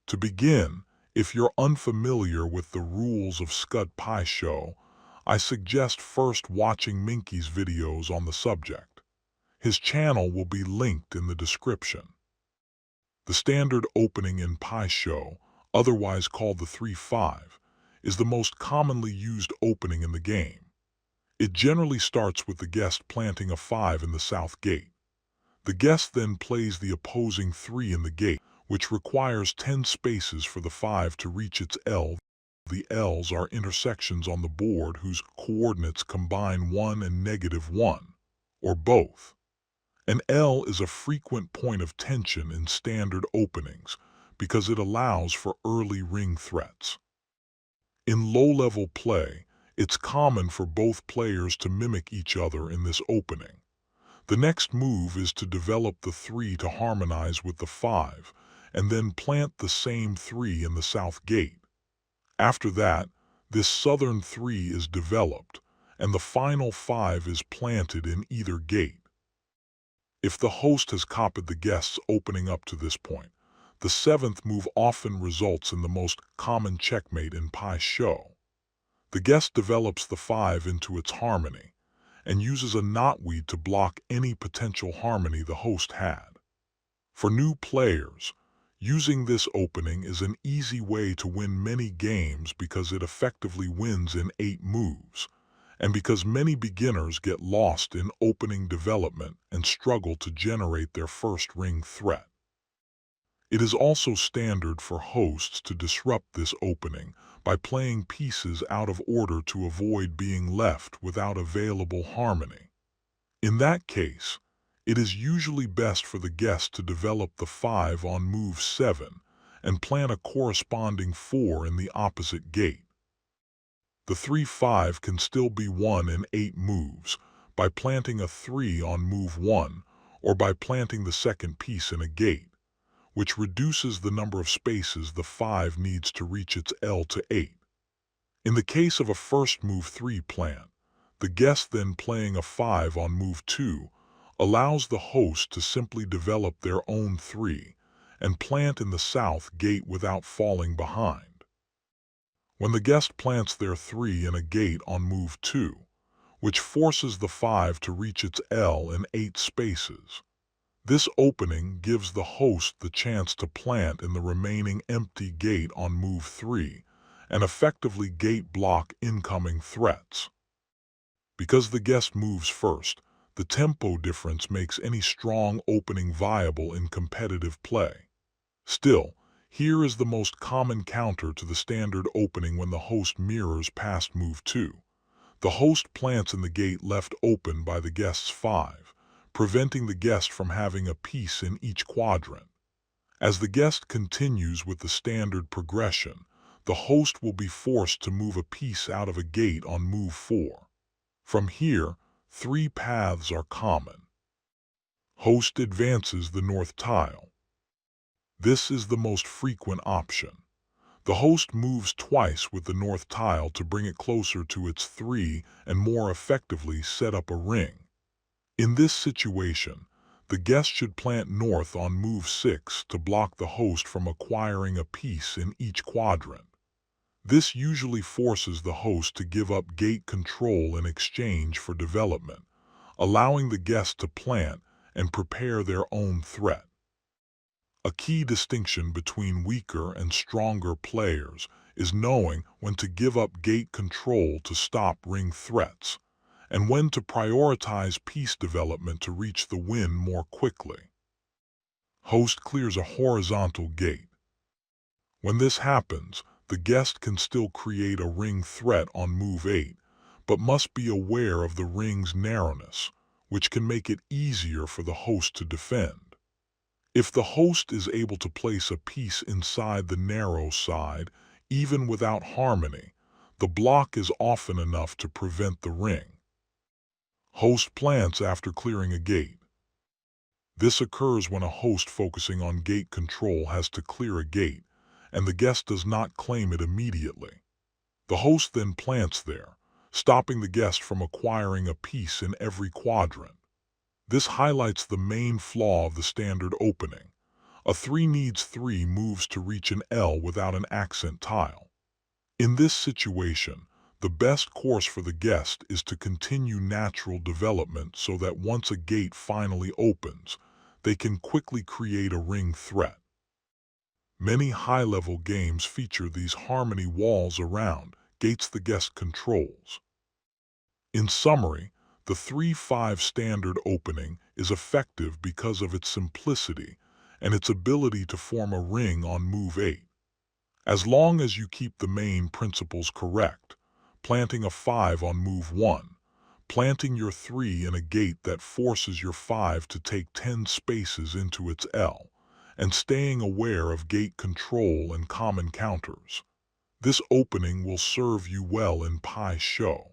To begin, if you're unfamiliar with the rules of Skud Pai Sho, I suggest first watching Minkey's videos on the subject. His channel will be linked in the description. The standard opening in Pai Sho, otherwise called the 3-5, is the most commonly used opening in the game. It generally starts with the guest planting a 5 in the south gate. The guest then plays the opposing 3 in the gate, which requires 10 spaces for the 5 to reach its L. The L's are intersections on the board whose coordinates combine 1 and -1, or both. An L is a frequent point of tension in standard openings because it allows for early ring threats. In low-level play, it's common for both players to mimic each other in this opening. The next move is to develop the 3 to harmonize with the 5, and then plant the same 3 in the south gate. After that, this southern 3 is developed, and the final 5 is planted in either gate. If the host has copied the guest's opening up to this point, the 7th move often results in the most common checkmate in Pai Sho. The guest develops the 5 into its harmony, and uses a knotweed to block any potential harmony the host had. For new players, using this opening is an easy way to win many games because it effectively wins in 8 moves, and because many beginners get lost in opening development and struggle to generate their first ring threat. It is also standard for hosts to disrupt this opening by playing pieces out of order to avoid being left without available harmony. In that case, it is usually best for the guest to develop the 5 on move 7 and plant a corresponding 4 in the opposite gate. The 3-5 can still be won in 8 moves by planting a 3 on move 1 or by planting the second piece in a gate, which reduces the number of spaces the 5 needs to reach its L to 8. In the case of a first move 3 plant, the guest then playing a 5 on move 2 allows the host to simply develop their own 3 and plant in the south gate without falling behind. When the guest plants their 3 in a gate on move 2, which forces the 5 to reach its L in 8 spaces, this opening gives the host the chance to plant in the remaining empty gate on move 3 and effectively gate block incoming threats. Because the guest moves first, the tempo difference makes any strong opening viable in competitive play. Still, here is the most common counter to the standard opening when the host mirrors past move 2. The host plants in the gate left open by the guest's 5, preventing the guest from having a piece in each quadrant. As the guest continues with the standard progression, the host will be forced to move a piece out of a gate on move 4. From here, 3 paths are common. Host advances the north tile. This is the most frequent option. The host moves twice with the north tile to bring it closer to its 3 and more effectively set up a ring. In this situation, the guest should plant north on move 6 to block the host from acquiring a piece in each quadrant. This usually forces the host to give up gate control in exchange for development, allowing the guest to plant and prepare their own threat. A key distinction between weaker and stronger players is knowing when to give up gate control to stop ring threats, and when to prioritize piece development to reach the win more quickly. Host clears a horizontal gate. When this happens, the guest can still create a ring threat on move 8, but must be aware of the ring's narrowness, which can make it easier for the host to defend. If the host is able to place a piece inside the narrow side, even without harmony, the block is often enough to prevent the ring. Host plants after clearing a gate. This occurs when a host focusing on gate control has to clear a gate, and the guest does not claim it immediately. The host then plants there, stopping the guest from acquiring a piece in every quadrant. This highlights the main flaw of the standard opening. A 3 needs 3 moves to reach an L without an accent tile. In this situation, the best course for the guest is to continue natural development so that once a gate finally opens, they can quickly create a ring threat. Many high-level games feature these harmony walls around gates the guest controls. In summary, the 3-5 standard opening is effective because of its simplicity and its ability to form a ring on move 8. As long as you keep the main principles correct, planting a 5 on move 1, planting your 3 in a gate that forces your 5 to take 10 spaces into its L, and staying aware of gate control and common counters. This opening will serve you well in Pai Sho.